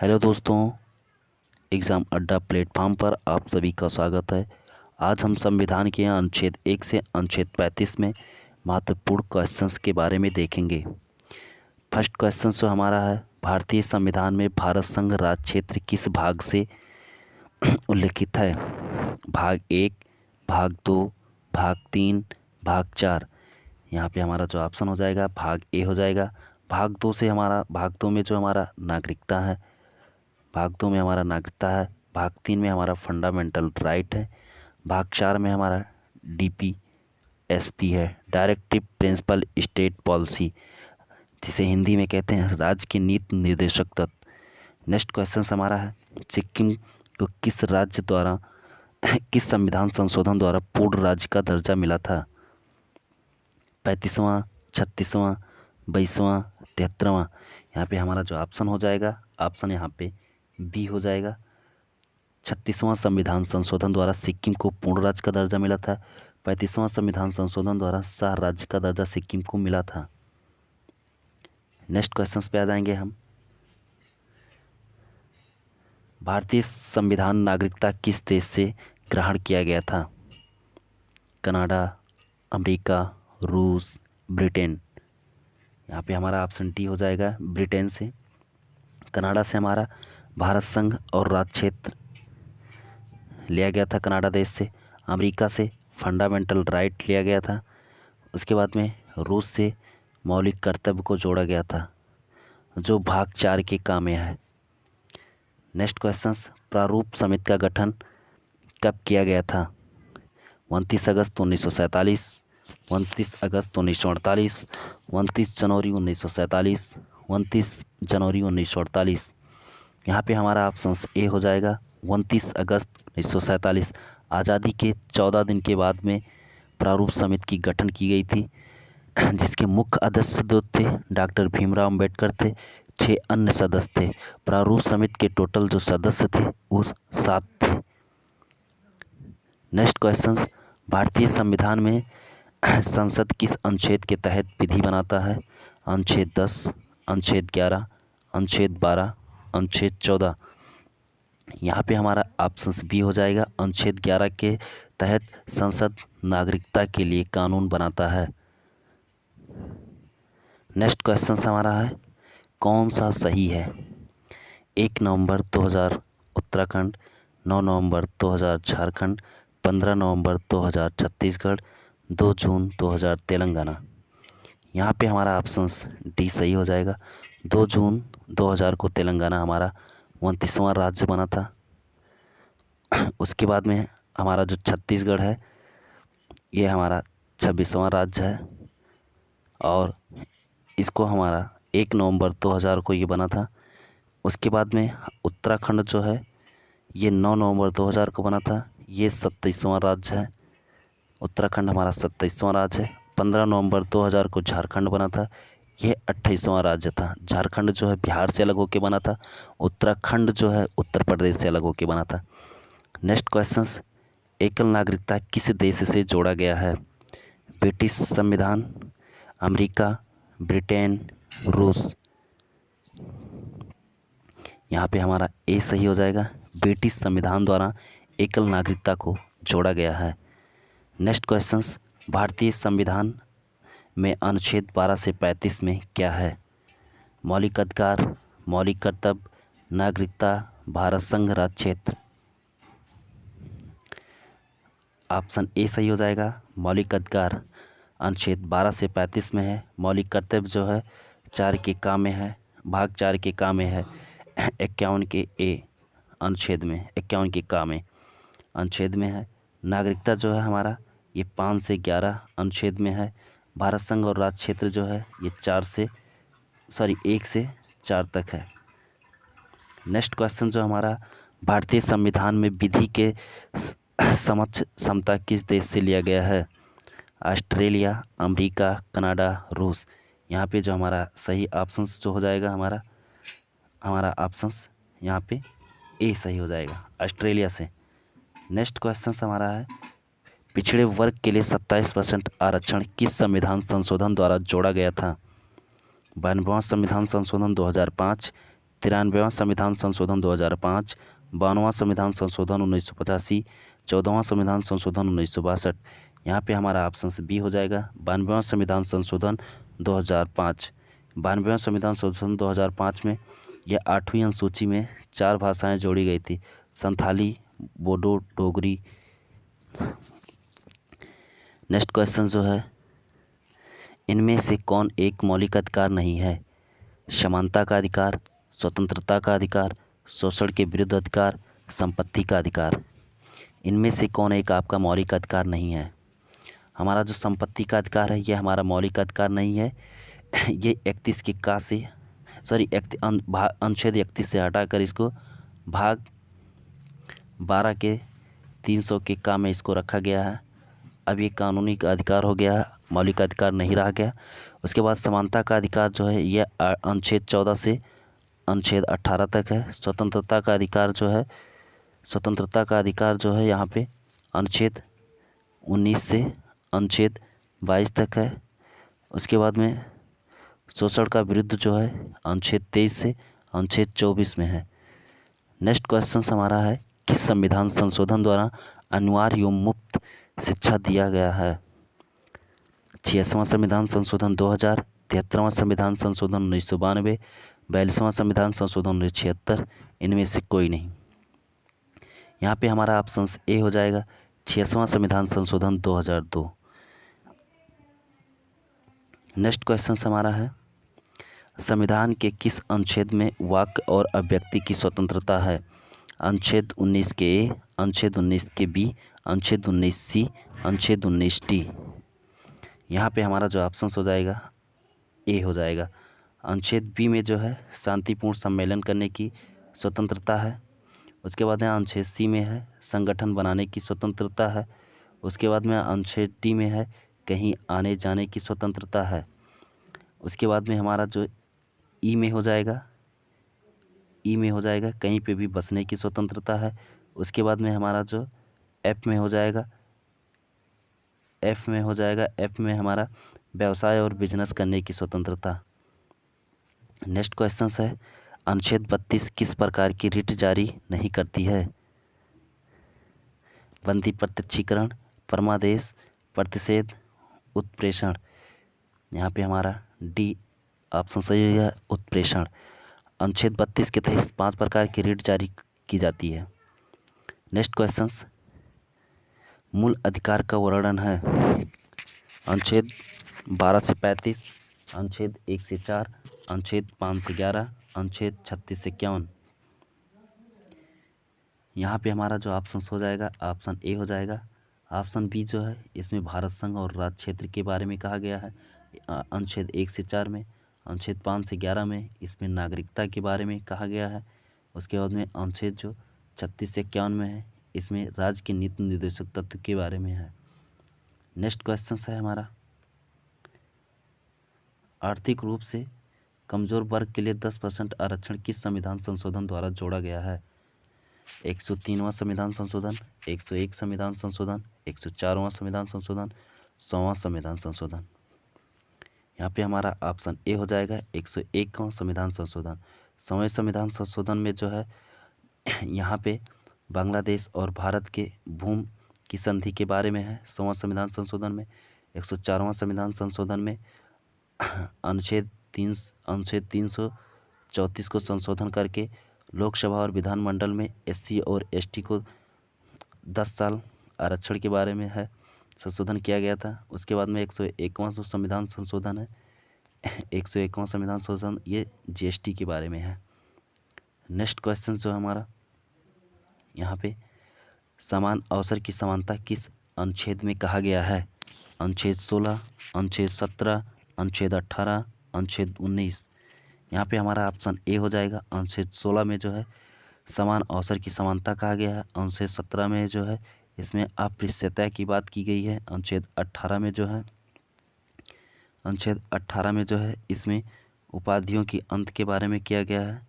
Hello दोस्तों, exam अड्डा platform पर आप सभी का स्वागत है। आज हम संविधान के अनुच्छेद 1 से अनुच्छेद 35 में महत्वपूर्ण क्वेश्चंस के बारे में देखेंगे। फर्स्ट क्वेश्चन जो हमारा है, भारतीय संविधान में भारत संघ राज्य क्षेत्र किस भाग से उल्लिखित है? भाग 1, भाग 2, भाग 3, भाग 4। यहाँ पे हमारा जो ऑप्शन हो जाएगा भाग ए हो जाएगा। भाग 2 में जो हमारा नागरिकता है, भाग 2 में हमारा नागरिकता है। भाग 3 में हमारा फंडामेंटल राइट है। भाग 4 में हमारा DPSP है, डायरेक्टिव प्रिंसिपल स्टेट पॉलिसी, जिसे हिंदी में कहते हैं राज्य की नीति निर्देशक तत्व। नेक्स्ट क्वेश्चन हमारा है, सिक्किम को किस राज्य द्वारा किस संविधान संशोधन द्वारा पूर्ण राज्य का दर्जा मिला था? 35वां, 36वां, 22वां, 73वां। यहाँ पे हमारा जो ऑप्शन हो जाएगा, ऑप्शन यहाँ पे बी हो जाएगा। 36वां संविधान संशोधन द्वारा सिक्किम को पूर्ण राज्य का दर्जा मिला था। 35वां संविधान संशोधन द्वारा सह राज्य का दर्जा सिक्किम को मिला था। नेक्स्ट क्वेश्चन पे आ जाएंगे हम। भारतीय संविधान नागरिकता किस देश से ग्रहण किया गया था? कनाडा, अमेरिका, रूस, ब्रिटेन। यहाँ पे हमारा ऑप्शन डी हो जाएगा, ब्रिटेन से। कनाडा से हमारा भारत संघ और राज्य क्षेत्र लिया गया था कनाडा देश से। अमेरिका से फंडामेंटल राइट लिया गया था। उसके बाद में रूस से मौलिक कर्तव्य को जोड़ा गया था, जो भाग 4 के काम में है। नेक्स्ट क्वेश्चन, प्रारूप समिति का गठन कब किया गया था? 29 अगस्त 1947, 29 अगस्त 1948, 29 जनवरी 1947, 29 जनवरी 1948। यहाँ पे हमारा ऑप्शन ए हो जाएगा, 29 अगस्त 1947। आज़ादी के 14 दिन के बाद में प्रारूप समिति की गठन की गई थी, जिसके मुख्य सदस्य थे डॉक्टर भीमराव अंबेडकर थे। 6 अन्य सदस्य थे। प्रारूप समिति के टोटल जो सदस्य थे वो 7 थे। नेक्स्ट क्वेश्चन, भारतीय संविधान में संसद किस अनुच्छेद के तहत विधि बनाता है? अनुच्छेद 10, अनुच्छेद 11, अनुच्छेद 12, अनुच्छेद 14। यहाँ पे हमारा ऑप्शन बी हो जाएगा, अनुच्छेद 11 के तहत संसद नागरिकता के लिए कानून बनाता है। नेक्स्ट क्वेश्चन हमारा है, कौन सा सही है? 1 नवंबर 2000 उत्तराखंड, 9 नवंबर 2000 झारखंड, 15 नवंबर 2000 छत्तीसगढ़, 2 जून 2000 तेलंगाना। यहाँ पे हमारा ऑप्शन डी सही हो जाएगा। 2 जून 2000 को तेलंगाना हमारा 29वां राज्य बना था। उसके बाद में हमारा जो छत्तीसगढ़ है ये हमारा 26वां राज्य है, और इसको हमारा 1 नवंबर 2000 को ये बना था। उसके बाद में उत्तराखंड जो है ये 9 नवंबर 2000 को बना था। ये 27वां राज्य है। उत्तराखंड हमारा 27वां राज्य है। 15 नवंबर 2000 को झारखंड बना था। ये 28वां राज्य था। झारखंड जो है बिहार से अलग होकर बना था। उत्तराखंड जो है उत्तर प्रदेश से अलग होकर बना था। नेक्स्ट क्वेश्चंस, एकल नागरिकता किस देश से जोड़ा गया है? ब्रिटिश संविधान, अमेरिका, ब्रिटेन, रूस। यहाँ पे हमारा ए सही हो जाएगा। ब्रिटिश संविधान द्वारा एकल नागरिकता को जोड़ा गया है। नेक्स्ट क्वेश्चंस, भारतीय संविधान में अनुच्छेद 12 से 35 में क्या है? मौलिक अधिकार, मौलिक कर्तव्य, नागरिकता, भारत संघ राज्य क्षेत्र। ऑप्शन ए सही हो जाएगा। मौलिक अधिकार अनुच्छेद 12 से 35 में है। मौलिक कर्तव्य जो है 4 के काम में है, भाग 4 के काम में है। 51 के ए अनुच्छेद में, 51 के काम में अनुच्छेद में है। नागरिकता जो है हमारा ये 5 से 11 अनुच्छेद में है। भारत संघ और राज्य क्षेत्र जो है ये 1 से 4 तक है। नेक्स्ट क्वेश्चन जो हमारा, भारतीय संविधान में विधि के समक्ष समता किस देश से लिया गया है? ऑस्ट्रेलिया, अमेरिका, कनाडा, रूस। यहाँ पे जो हमारा सही ऑप्शंस जो हो जाएगा हमारा ऑप्शंस यहाँ पे ए सही हो जाएगा, ऑस्ट्रेलिया से। नेक्स्ट क्वेश्चन हमारा है, पिछड़े वर्ग के लिए 27% आरक्षण किस संविधान संशोधन द्वारा जोड़ा गया था? 92वां संविधान संशोधन 2005, 93वां संविधान संशोधन 2005, 92वां संविधान संशोधन 1985, 14वां संविधान संशोधन 1962। यहाँ पे हमारा ऑप्शन बी हो जाएगा 92वां संविधान संशोधन 2005। 92वां संविधान संशोधन 2005 में यह 8वीं अनुसूची में 4 भाषाएं जोड़ी गई थी, संथाली, बोडो, डोगरी। नेक्स्ट क्वेश्चन जो है, इनमें से कौन एक मौलिक अधिकार नहीं है? समानता का अधिकार, स्वतंत्रता का अधिकार, शोषण के विरुद्ध अधिकार, संपत्ति का अधिकार। इनमें से कौन एक आपका मौलिक अधिकार नहीं है? हमारा जो संपत्ति का अधिकार है यह हमारा मौलिक अधिकार नहीं है। ये 31 के का से अनुच्छेद 31 से हटाकर इसको भाग 12 के 300 के का में इसको रखा गया है। अब ये कानूनी का अधिकार हो गया, मौलिक अधिकार नहीं रह गया। उसके बाद समानता का अधिकार जो है यह अनुच्छेद 14 से अनुच्छेद 18 तक है। स्वतंत्रता का अधिकार जो है यहाँ पे अनुच्छेद 19 से अनुच्छेद 22 तक है। उसके बाद में शोषण का विरुद्ध जो है अनुच्छेद 23 से अनुच्छेद 24 में है। नेक्स्ट क्वेश्चन हमारा है, किस संविधान संशोधन द्वारा अनिवार्य एवं मुफ्त शिक्षा दिया गया है? 86वां संविधान संशोधन 2000, 73वां संविधान संशोधन 1992, 42वां संविधान संशोधन 1976। इनमें से कोई नहीं। यहाँ पे हमारा ऑप्शन ए हो जाएगा 86वां संविधान संशोधन 2002। नेक्स्ट क्वेश्चन हमारा है, संविधान के किस अनुच्छेद में वाक्य और अभिव्यक्ति की स्वतंत्रता है? अनुच्छेद 19 के ए, अनुच्छेद 19 के बी, अनुच्छेद 19 सी, अनुच्छेद 19 टी। यहाँ पे हमारा जो ऑप्शन हो जाएगा ए हो जाएगा। अनुच्छेद बी में जो है शांतिपूर्ण सम्मेलन करने की स्वतंत्रता है। उसके बाद में अनुच्छेद सी में है संगठन बनाने की स्वतंत्रता है। उसके बाद में अनुच्छेद टी में है कहीं आने जाने की स्वतंत्रता है। उसके बाद में हमारा जो ई में हो जाएगा कहीं पे भी बसने की स्वतंत्रता है। उसके बाद में हमारा जो एफ में हो जाएगा एफ में हमारा व्यवसाय और बिजनेस करने की स्वतंत्रता। नेक्स्ट क्वेश्चन है, अनुच्छेद 32 किस प्रकार की रिट जारी नहीं करती है? बंदी प्रत्यक्षीकरण, परमादेश, प्रतिषेध, उत्प्रेषण। यहाँ पे हमारा डी ऑप्शन सही है, उत्प्रेषण। अनुच्छेद 32 के तहत 5 प्रकार की रिट जारी की जाती है। नेक्स्ट क्वेश्चन, मूल अधिकार का वर्णन है। अनुच्छेद 12 से 35, अनुच्छेद 1 से 4, अनुच्छेद 5 से 11, अनुच्छेद 36 से 51। यहाँ पे हमारा जो ऑप्शन हो जाएगा ऑप्शन ए हो जाएगा। ऑप्शन बी जो है इसमें भारत संघ और राज्य क्षेत्र के बारे में कहा गया है। अनुच्छेद 1 से 4 में, अनुच्छेद 5 से 11 में इसमें नागरिकता के बारे में कहा गया है। उसके बाद में अनुच्छेद जो 36 से 51 में है इसमें राज्य के नीति निर्देशक तत्व के बारे में है। नेक्स्ट क्वेश्चन है हमारा, आर्थिक रूप से कमजोर वर्ग के लिए 10% आरक्षण किस संविधान संशोधन द्वारा जोड़ा गया है? 103वां संविधान संशोधन, 101 संविधान संशोधन, 104वां संविधान संशोधन, 100वां संविधान संशोधन। यहाँ पे हमारा ऑप्शन ए हो जाएगा 101वां संविधान संशोधन। 100वें संविधान संशोधन में जो है यहाँ पे बांग्लादेश और भारत के भूमि की संधि के बारे में है। 100वां संविधान संशोधन में 104वां संविधान संशोधन में अनुच्छेद 334 को संशोधन करके लोकसभा और विधानमंडल में एससी और एसटी को 10 साल आरक्षण के बारे में है संशोधन किया गया था। उसके बाद में 101वां संविधान संशोधन है, 101वां संविधान संशोधन ये जीएसटी के बारे में है। नेक्स्ट क्वेश्चन जो हमारा यहाँ पे, समान अवसर की समानता किस अनुच्छेद में कहा गया है? अनुच्छेद 16, अनुच्छेद 17, अनुच्छेद 18, अनुच्छेद 19। यहाँ पे हमारा ऑप्शन ए हो जाएगा। अनुच्छेद 16 में जो है समान अवसर की समानता कहा गया है। अनुच्छेद 17 में जो है इसमें अस्पृश्यता की बात की गई है। अनुच्छेद 18 में जो है इसमें उपाधियों की अंत के बारे में किया गया है।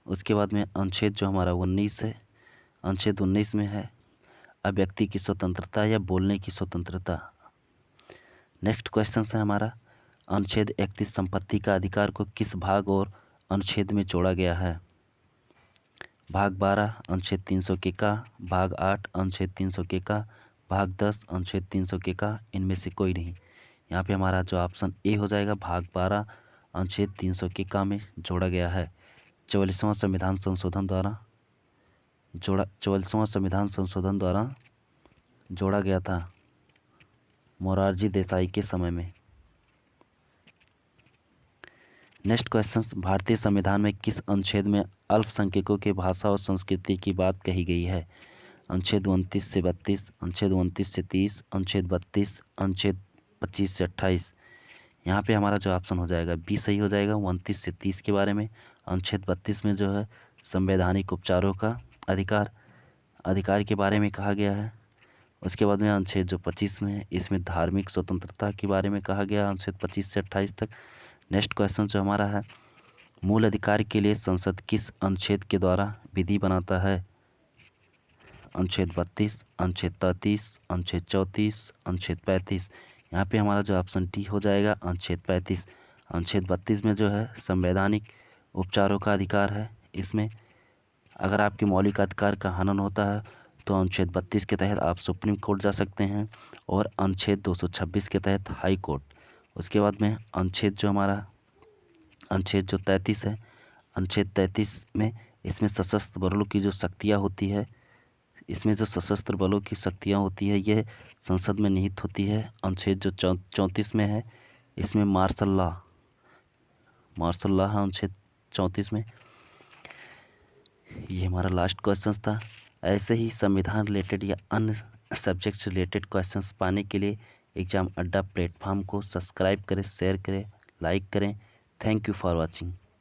उसके बाद में अनुच्छेद जो हमारा 19 है, अनुच्छेद 19 में है अभिव्यक्ति की स्वतंत्रता या बोलने की स्वतंत्रता। नेक्स्ट क्वेश्चन है हमारा, अनुच्छेद 31 संपत्ति का अधिकार को किस भाग और अनुच्छेद में जोड़ा गया है? भाग 12 अनुच्छेद 300 के का, भाग 8 अनुच्छेद 300 के का, भाग 10 अनुच्छेद 300 के का, इनमें से कोई नहीं। यहाँ पे हमारा जो ऑप्शन ए हो जाएगा भाग 12 अनुच्छेद 300 के का में जोड़ा गया है। 44वां संविधान संशोधन द्वारा जोड़ा गया था मोरारजी देसाई के समय में। नेक्स्ट क्वेश्चन, भारतीय संविधान में किस अनुच्छेद में अल्पसंख्यकों के भाषा और संस्कृति की बात कही गई है? अनुच्छेद 29 से 32, अनुच्छेद 29 से 30, अनुच्छेद 32, अनुच्छेद 25 से 28। यहाँ पे हमारा जो ऑप्शन हो जाएगा बी सही हो जाएगा। 29 से 30 के बारे में, अनुच्छेद 32 में जो है संवैधानिक उपचारों का अधिकार के बारे में कहा गया है। उसके बाद में अनुच्छेद जो 25 में है इसमें धार्मिक स्वतंत्रता के बारे में कहा गया, अनुच्छेद 25 से 28 तक। नेक्स्ट क्वेश्चन जो हमारा है, मूल अधिकार के लिए संसद किस अनुच्छेद के द्वारा विधि बनाता है? अनुच्छेद 32, अनुच्छेद 33, अनुच्छेद 34, अनुच्छेद 35। यहाँ पे हमारा जो ऑप्शन टी हो जाएगा अनुच्छेद 35। अनुच्छेद 32 में जो है संवैधानिक उपचारों का अधिकार है। इसमें अगर आपके मौलिक अधिकार का हनन होता है तो अनुच्छेद 32 के तहत आप सुप्रीम कोर्ट जा सकते हैं और अनुच्छेद 226 के तहत हाई कोर्ट। उसके बाद में अनुच्छेद जो 33 है, अनुच्छेद 33 में इसमें सशस्त्र बलों की जो शक्तियाँ होती है, इसमें जो सशस्त्र बलों की शक्तियाँ होती है यह संसद में निहित होती है। अनुच्छेद जो 34 में है इसमें मार्शल लॉ है अनुच्छेद 34 में। ये हमारा लास्ट क्वेश्चन था। ऐसे ही संविधान रिलेटेड या अन्य सब्जेक्ट रिलेटेड क्वेश्चंस पाने के लिए एग्जाम अड्डा प्लेटफॉर्म को सब्सक्राइब करें, शेयर करें, लाइक करें। Thank you for watching.